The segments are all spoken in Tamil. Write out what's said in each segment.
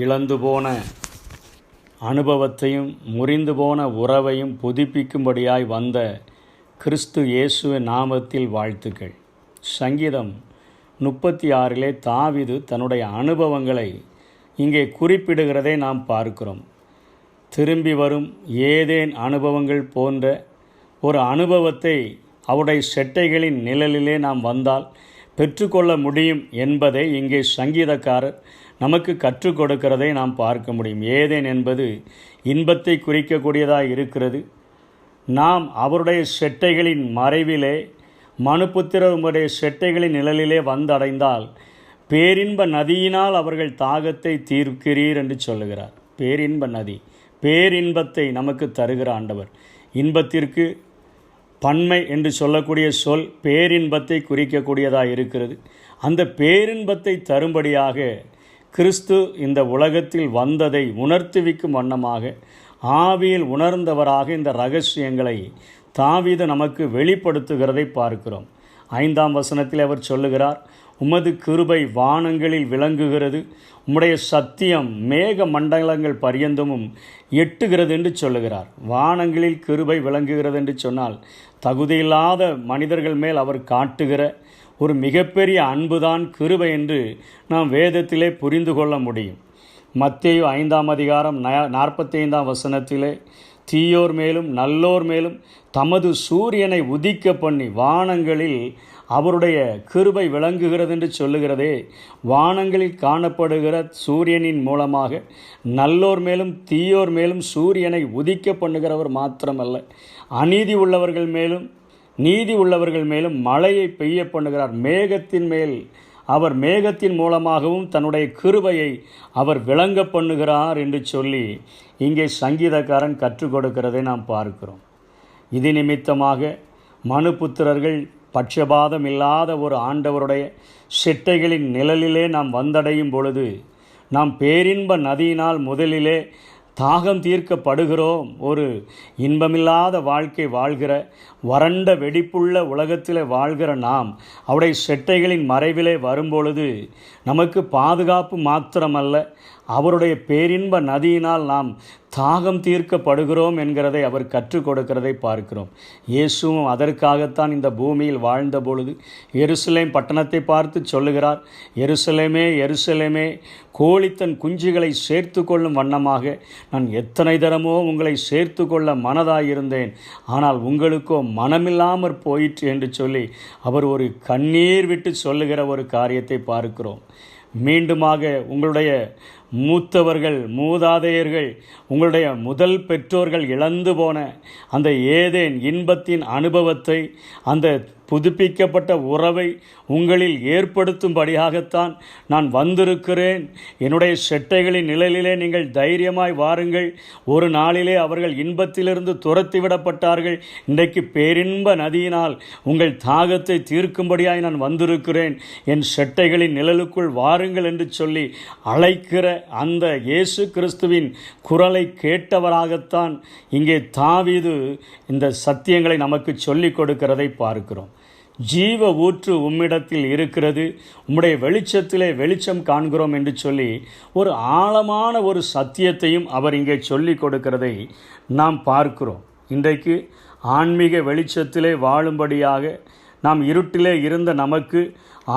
இழந்து போன அனுபவத்தையும் முறிந்து போன உறவையும் புதுப்பிக்கும்படியாய் வந்த கிறிஸ்து இயேசுவின் நாமத்தில் வாழ்த்துக்கள். சங்கீதம் 36 தாவீது தன்னுடைய அனுபவங்களை இங்கே குறிப்பிடுகிறதை நாம் பார்க்கிறோம். திரும்பி வரும் ஏதேன் அனுபவங்கள் போன்ற ஒரு அனுபவத்தை அவருடைய செட்டைகளின் நிழலிலே நாம் வந்தால் பெற்றுக்கொள்ள முடியும் என்பதை இங்கே சங்கீதக்காரர் நமக்கு கற்றுக் கொடுக்கிறதை நாம் பார்க்க முடியும். ஏதேன் என்பது இன்பத்தை குறிக்கக்கூடியதாக இருக்கிறது. நாம் அவருடைய செட்டைகளின் மறைவிலே மனுபுத்திரருடைய செட்டைகளின் நிழலிலே வந்தடைந்தால் பேரின்ப நதியினால் அவர்கள் தாகத்தை தீர்க்கிறீர் என்று சொல்லுகிறார். பேரின்ப நதி, பேரின்பத்தை நமக்கு தருகிற ஆண்டவர். இன்பத்திற்கு பன்மை என்று சொல்லக்கூடிய சொல் பேரின்பத்தை குறிக்கக்கூடியதாக இருக்கிறது. அந்த பேரின்பத்தை தரும்படியாக கிறிஸ்து இந்த உலகத்தில் வந்ததை உணர்த்துவிக்கும் வண்ணமாக ஆவியில் உணர்ந்தவராக இந்த இரகசியங்களை தாவீது நமக்கு வெளிப்படுத்துகிறதை பார்க்கிறோம். 5ஆம் வசனத்தில் அவர் சொல்லுகிறார், உமது கிருபை வானங்களில் விளங்குகிறது, உம்முடைய சத்தியம் மேக மண்டலங்கள் பரியந்தமும் எட்டுகிறது என்று சொல்லுகிறார். வானங்களில் கிருபை விளங்குகிறது என்று சொன்னால் தகுதியில்லாத மனிதர்கள் மேல் அவர் காட்டுகிற ஒரு மிகப்பெரிய அன்புதான் கிருபை என்று நாம் வேதத்திலே புரிந்து கொள்ள முடியும். மத்தேயு 5ஆம் அதிகாரம் 45ஆம் வசனத்திலே தீயோர் மேலும் நல்லோர் மேலும் தமது சூரியனை உதிக்க பண்ணி வானங்களில் அவருடைய கிருபை விளங்குகிறது என்று சொல்லுகிறதே. வானங்களில் காணப்படுகிற சூரியனின் மூலமாக நல்லோர் மேலும் தீயோர் மேலும் சூரியனை உதிக்க பண்ணுகிறவர் மாத்திரமல்ல, அநீதி உள்ளவர்கள் மேலும் நீதி உள்ளவர்கள் மேலும் மழையை பெய்ய பண்ணுகிறார். மேகத்தின் மேல் அவர் மேகத்தின் மூலமாகவும் தன்னுடைய கிருபையை அவர் விளங்க பண்ணுகிறார் என்று சொல்லி இங்கே சங்கீதக்காரன் கற்றுக் கொடுக்கிறதை நாம் பார்க்கிறோம். இது நிமித்தமாக மனுபுத்திரர்கள் பட்சபாதம் இல்லாத ஒரு ஆண்டவருடைய செட்டைகளின் நிழலிலே நாம் வந்தடையும் பொழுது நாம் பேரின்ப நதியினால் முதலிலே தாகம் தீர்க்கப்படுகிறோம். ஒரு இன்பமில்லாத வாழ்க்கை வாழ்கிற வறண்ட வெடிப்புள்ள உலகத்தில் வாழ்கிற நாம் அவருடைய செட்டைகளின் மறைவிலே வரும்பொழுது நமக்கு பாதுகாப்பு மாத்திரமல்ல, அவருடைய பேரின்ப நதியினால் நாம் தாகம் தீர்க்கப்படுகிறோம் என்கிறதை அவர் கற்றுக் கொடுக்கிறதை பார்க்கிறோம். இயேசுவும் அதற்காகத்தான் இந்த பூமியில் வாழ்ந்த பொழுது எருசலேம் பட்டணத்தை பார்த்து சொல்லுகிறார், எருசலேமே எருசலேமே, கோழி தன் குஞ்சுகளை சேர்த்து கொள்ளும் வண்ணமாக நான் எத்தனை தரமோ உங்களை சேர்த்து கொள்ள மனதாயிருந்தேன், ஆனால் உங்களுக்கோ மனமில்லாமற் போயிற்று என்று சொல்லி அவர் ஒரு கண்ணீர் விட்டு சொல்லுகிற ஒரு காரியத்தை பார்க்கிறோம். மீண்டுமாக உங்களுடைய மூத்தவர்கள் மூதாதையர்கள் உங்களுடைய முதல் பெற்றோர்கள் இழந்து போன அந்த ஏதேன் இன்பத்தின் அனுபவத்தை, அந்த புதுப்பிக்கப்பட்ட உறவை உங்களில் ஏற்படுத்தும்படியாகத்தான் நான் வந்திருக்கிறேன். என்னுடைய செட்டைகளின் நிழலிலே நீங்கள் தைரியமாய் வாருங்கள். ஒரு நாளிலே அவர்கள் இன்பத்திலிருந்து துரத்திவிடப்பட்டார்கள். இன்றைக்கு பேரின்ப நதியினால் உங்கள் தாகத்தை தீர்க்கும்படியாய் நான் வந்திருக்கிறேன். என் செட்டைகளின் நிழலுக்குள் வாருங்கள் என்று சொல்லி அழைக்கிற அந்த இயேசு கிறிஸ்துவின் குரலை கேட்டவராகத்தான் இங்கே தாவீது இந்த சத்தியங்களை நமக்கு சொல்லிக் கொடுக்கிறதை பார்க்கிறோம். ஜீவ ஊற்று உம்மிடத்தில் இருக்கிறது, உம்முடைய வெளிச்சத்திலே வெளிச்சம் காண்கிறோம் என்று சொல்லி ஒரு ஆழமான ஒரு சத்தியத்தையும் அவர் இங்கே சொல்லிக் கொடுக்கிறதை நாம் பார்க்கிறோம். இன்றைக்கு ஆன்மீக வெளிச்சத்திலே வாழும்படியாக நாம் இருட்டிலே இருந்த நமக்கு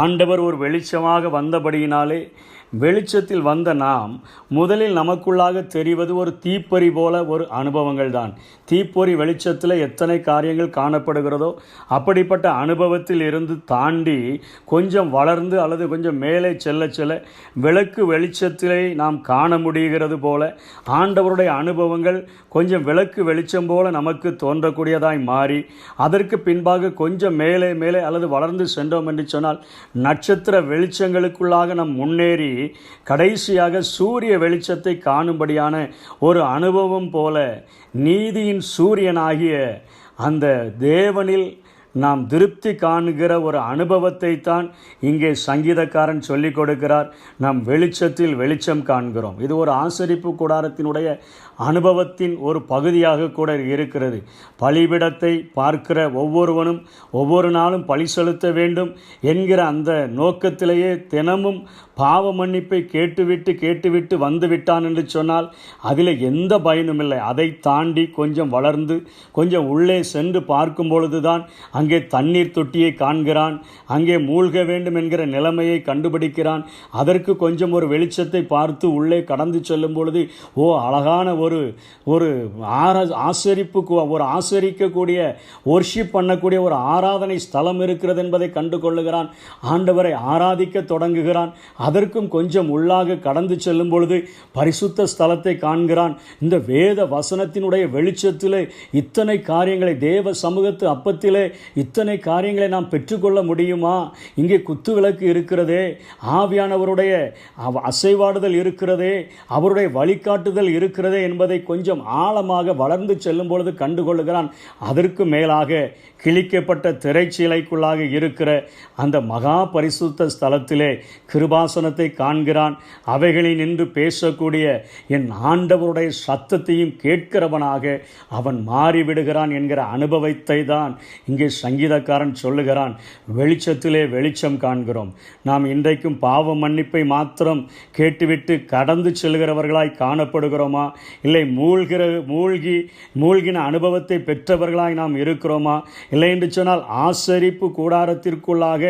ஆண்டவர் ஒரு வெளிச்சமாக வந்தபடியினாலே வெளிச்சத்தில் வந்த நாம் முதலில் நமக்குள்ளாக தெரிவது ஒரு தீப்பொறி போல ஒரு அனுபவங்கள் தான். தீப்பொறி வெளிச்சத்தில் எத்தனை காரியங்கள் காணப்படுகிறதோ அப்படிப்பட்ட அனுபவத்தில் இருந்து தாண்டி கொஞ்சம் வளர்ந்து அல்லது கொஞ்சம் மேலே செல்ல செல்ல விளக்கு வெளிச்சத்திலே நாம் காண முடிகிறது போல ஆண்டவருடைய அனுபவங்கள் கொஞ்சம் விளக்கு வெளிச்சம் போல நமக்கு தோன்றக்கூடியதாய் மாறி அதற்கு பின்பாக கொஞ்சம் மேலே மேலே அல்லது வளர்ந்து சென்றோம் என்று சொன்னால் நட்சத்திர வெளிச்சங்களுக்குள்ளாக நாம் முன்னேறி கடைசியாக சூரிய வெளிச்சத்தை காணும்படியான ஒரு அனுபவம் போல நீதியின் சூரியனாகிய அந்த தேவனில் நாம் திருப்தி காணுகிற ஒரு அனுபவத்தை தான் இங்கே சங்கீதக்காரன் சொல்லிக் கொடுக்கிறார். நாம் வெளிச்சத்தில் வெளிச்சம் காண்கிறோம். இது ஒரு ஆசரிப்பு கூடாரத்தினுடைய அனுபவத்தின் ஒரு பகுதியாக கூட இருக்கிறது. பலிபிடத்தை பார்க்கிற ஒவ்வொருவனும் ஒவ்வொரு நாளும் பலி செலுத்த வேண்டும் என்கிற அந்த நோக்கத்திலேயே தினமும் பாவ மன்னிப்பை கேட்டுவிட்டு வந்து விட்டான் என்று சொன்னால் அதில் எந்த பயனும் இல்லை. அதை தாண்டி கொஞ்சம் வளர்ந்து கொஞ்சம் உள்ளே சென்று பார்க்கும் பொழுதுதான் அங்கே தண்ணீர் தொட்டியை காண்கிறான். அங்கே மூழ்க வேண்டும் என்கிற நிலைமையை கண்டுபிடிக்கிறான். அதற்கு கொஞ்சம் ஒரு வெளிச்சத்தை பார்த்து உள்ளே கடந்து செல்லும் பொழுது அழகான ஒரு ஆசரிக்கக்கூடிய ஒர்ஷிப் பண்ணக்கூடிய ஒரு ஆராதனை ஸ்தலம் இருக்கிறது என்பதை கண்டு கொள்ளுகிறான். ஆண்டவரை ஆராதிக்க தொடங்குகிறான். அதற்கும் கொஞ்சம் உள்ளாக கடந்து செல்லும் பொழுது பரிசுத்த ஸ்தலத்தை காண்கிறான். இந்த வேத வசனத்தினுடைய வெளிச்சத்திலே இத்தனை காரியங்களை, தேவ சமூகத்து அப்பத்திலே இத்தனை காரியங்களை நாம் பெற்றுக்கொள்ள முடியுமா? இங்கே குத்து விளக்கு இருக்கிறதே, ஆவியானவருடைய அசைவாடுதல் இருக்கிறதே, அவருடைய வழிகாட்டுதல் இருக்கிறதே என்பதை கொஞ்சம் ஆழமாக வளர்ந்து செல்லும் பொழுது கண்டுகொள்ளுகிறான். அதற்கு மேலாக கிழிக்கப்பட்ட திரைச்சீலைக்குள்ளாக இருக்கிற அந்த மகா பரிசுத்த ஸ்தலத்திலே கிருபாசனத்தை காண்கிறான். அவைகளில் நின்று பேசக்கூடிய என் ஆண்டவருடைய சத்தத்தையும் கேட்கிறவனாக அவன் மாறிவிடுகிறான் என்கிற அனுபவத்தை தான் இங்கே சங்கீதக்காரன் சொல்லுகிறான். வெளிச்சத்திலே வெளிச்சம் காண்கிறோம். நாம் இன்றைக்கும் பாவ மன்னிப்பை மாத்திரம் கேட்டுவிட்டு கடந்து செல்கிறவர்களாய் காணப்படுகிறோமா? இல்லை மூழ்கின அனுபவத்தை பெற்றவர்களாய் நாம் இருக்கிறோமா? இல்லை என்று சொன்னால் ஆசரிப்பு கூடாரத்திற்குள்ளாக,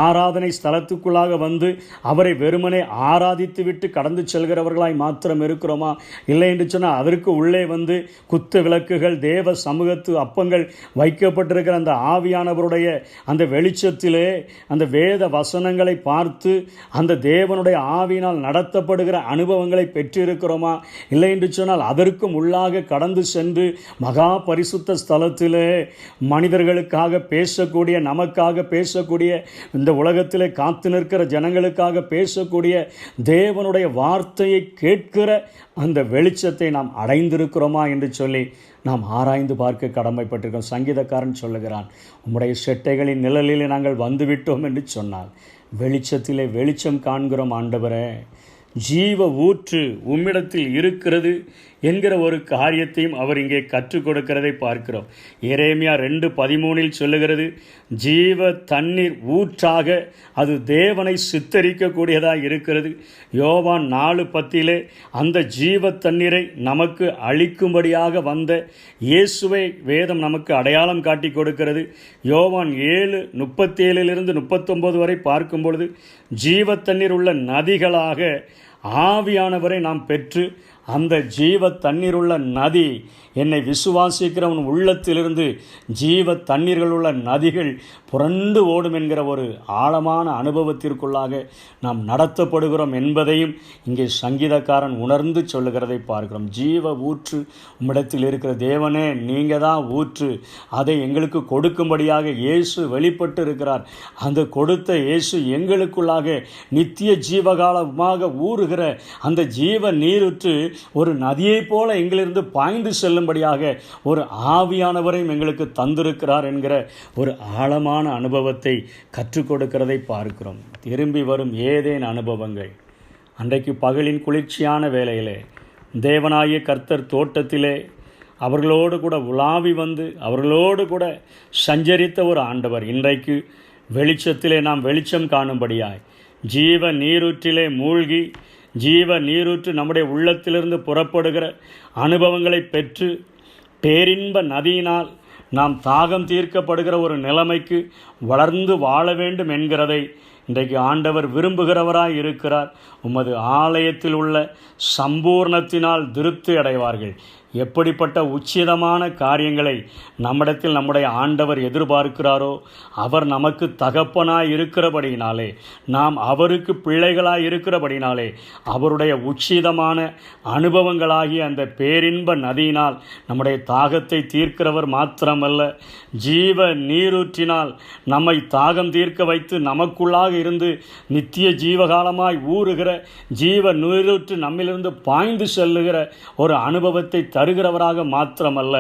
ஆராதனை ஸ்தலத்துக்குள்ளாக வந்து அவரை வெறுமனே ஆராதித்து விட்டு கடந்து செல்கிறவர்களாய் மாத்திரம் இருக்கிறோமா? இல்லை என்று சொன்னால் அதற்கு உள்ளே வந்து குத்து விளக்குகள், தேவ சமூகத்து அப்பங்கள் வைக்கப்பட்டிருக்கிற அந்த ஆவியானவருடைய அந்த வெளிச்சத்திலே அந்த வேத வசனங்களை பார்த்து அந்த தேவனுடைய ஆவியினால் நடத்தப்படுகிற அனுபவங்களை பெற்றிருக்கிறோமா? இல்லை என்று சொன்னால் அதற்கும் உள்ளாக கடந்து சென்று மகா பரிசுத்த ஸ்தலத்திலே மனிதர்களுக்காக பேசக்கூடிய, நமக்காக பேசக்கூடிய, இந்த உலகத்திலே காத்து நிற்கிற ஜனங்களுக்காக பேசக்கூடிய தேவனுடைய வார்த்தையை கேட்கிற அந்த வெளிச்சத்தை நாம் அடைந்திருக்கிறோமா என்று சொல்லி நாம் ஆராய்ந்து பார்க்க கடமைப்பட்டிருக்கோம். சங்கீதக்காரன் சொல்லுகிறான், உம்முடைய செட்டைகளின் நிழலிலே நாங்கள் வந்துவிட்டோம் என்று சொன்னால் வெளிச்சத்திலே வெளிச்சம் காண்கிறோம். ஆண்டவரே, ஜீவ ஊற்று உம்மிடத்தில் இருக்கிறது என்கிற ஒரு காரியத்தையும் அவர் இங்கே கற்றுக் கொடுக்கிறதை பார்க்கிறோம். எரேமியா 2:13 சொல்லுகிறது, ஜீவ தண்ணீர் ஊற்றாக அது தேவனை சித்தரிக்கக்கூடியதாக இருக்கிறது. யோவான் 4:10 அந்த ஜீவ தண்ணீரை நமக்கு அளிக்கும்படியாக வந்த இயேசுவை வேதம் நமக்கு அடையாளம் காட்டி கொடுக்கிறது. யோவான் 7:37-39 வரை பார்க்கும் பொழுது ஜீவ தண்ணீர் உள்ள நதிகளாக ஆவியானவரை நாம் பெற்று அந்த ஜீவ தண்ணீருள்ள நதி, என்னை விசுவாசிக்கிறவன் உள்ளத்திலிருந்து ஜீவ தண்ணீர்கள் உள்ள நதிகள் புரண்டு ஓடும் என்கிற ஒரு ஆழமான அனுபவத்திற்குள்ளாக நாம் நடத்தப்படுகிறோம் என்பதையும் இங்கே சங்கீதக்காரன் உணர்ந்து சொல்லுகிறதை பார்க்கிறோம். ஜீவ ஊற்று உம்மிடத்தில் இருக்கிற தேவனே, நீங்கள் தான் ஊற்று. அதை எங்களுக்கு கொடுக்கும்படியாக இயேசு வெளிப்பட்டு இருக்கிறார். அந்த கொடுத்த இயேசு எங்களுக்குள்ளாக நித்திய ஜீவகாலமாக ஊறுகிற அந்த ஜீவ நீரூற்று ஒரு நதியைப் போல எங்களிருந்து பாய்ந்து செல்லும்படியாக ஒரு ஆவியானவரையும் எங்களுக்கு தந்திருக்கிறார் என்கிற ஒரு ஆழமான அனுபவத்தை கற்றுக் கொடுக்கிறதை பார்க்கிறோம். திரும்பி வரும் ஏதேன் அனுபவங்கள். அன்றைக்கு பகலின் குளிர்ச்சியான வேளையிலே தேவனாகிய கர்த்தர் தோட்டத்திலே அவர்களோடு கூட உலாவி வந்து அவர்களோடு கூட சஞ்சரித்த ஒரு ஆண்டவர் இன்றைக்கு வெளிச்சத்திலே நாம் வெளிச்சம் காணும்படியாய் ஜீவ நீரூற்றிலே மூழ்கி ஜீவ நீரூற்று நம்முடைய உள்ளத்திலிருந்து புறப்படுகிற அனுபவங்களை பெற்று பேரின்ப நதியினால் நாம் தாகம் தீர்க்கப்படுகிற ஒரு நிலைமைக்கு வளர்ந்து வாழ வேண்டும் என்கிறதை இன்றைக்கு ஆண்டவர் விரும்புகிறவராய் இருக்கிறார். உமது ஆலயத்தில் உள்ள சம்பூர்ணத்தினால் திருப்தி அடைவார்கள். எப்படிப்பட்ட உச்சிதமான காரியங்களை நம்மிடத்தில் நம்முடைய ஆண்டவர் எதிர்பார்க்கிறாரோ, அவர் நமக்கு தகப்பனாய் இருக்கிறபடினாலே, நாம் அவருக்கு பிள்ளைகளாய் இருக்கிறபடினாலே, அவருடைய உச்சிதமான அனுபவங்களாகிய அந்த பேரின்ப நதியினால் நம்முடைய தாகத்தை தீர்க்கிறவர் மாத்திரமல்ல, ஜீவ நீரூற்றினால் நம்மை தாகம் தீர்க்க வைத்து நமக்குள்ளாக இருந்து நித்திய ஜீவகாலமாய் ஊறுகிற ஜீவ நீரூற்று நம்மிலிருந்து பாய்ந்து செல்லுகிற ஒரு அனுபவத்தை தருகிறவராக மாத்திரமல்ல,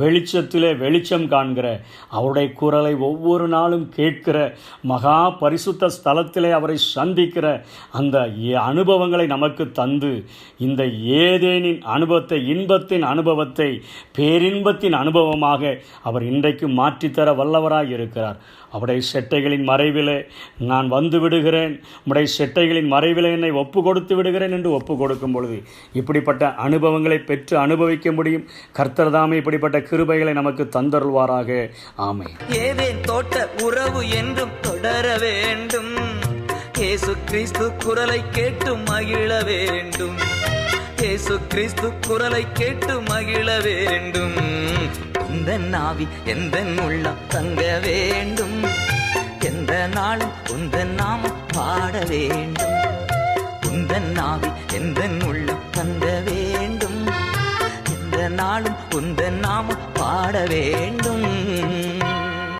வெளிச்சத்திலே வெளிச்சம் காண்கிற, அவருடைய குரலை ஒவ்வொரு நாளும் கேட்கிற, மகா பரிசுத்த ஸ்தலத்திலே அவரை சந்திக்கிற அந்த அனுபவங்களை நமக்கு தந்து, இந்த ஏதேனின் அனுபவத்தை, இன்பத்தின் அனுபவத்தை பேரின்பத்தின் அனுபவமாக அவர் இன்றைக்கு மாற்றித்தர வல்லவராய் இருக்கிறார். அவருடைய செட்டைகளின் மறைவிலே நான் வந்து விடுகிறேன், உடைய செட்டைகளின் மறைவிலே என்னை ஒப்பு கொடுத்து விடுகிறேன் என்று ஒப்பு கொடுக்கும் பொழுது இப்படிப்பட்ட அனுபவங்களை பெற்று அனுபவிக்க முடியும். கர்த்தர் தாமே இப்படிப்பட்ட கிருபைகளை நமக்கு தந்தருள்வாராக. ஆமென். ஏதேன் தோட்ட உறவு என்றும் தொடர வேண்டும். இயேசு கிறிஸ்து குரலை கேட்டு மகிழ வேண்டும். இயேசு கிறிஸ்து குரலை கேட்டு மகிழ வேண்டும். உந்தன் ஆவி எந்தன் உள்ளம் தங்க வேண்டும். எந்த நாளும் உந்தன் நாமம் பாட வேண்டும். உந்தன் ஆவி எந்தன் உள்ளம் தங்க வேண்டும். எந்த நாளும் உந்தன் நாமம் பாட வேண்டும்.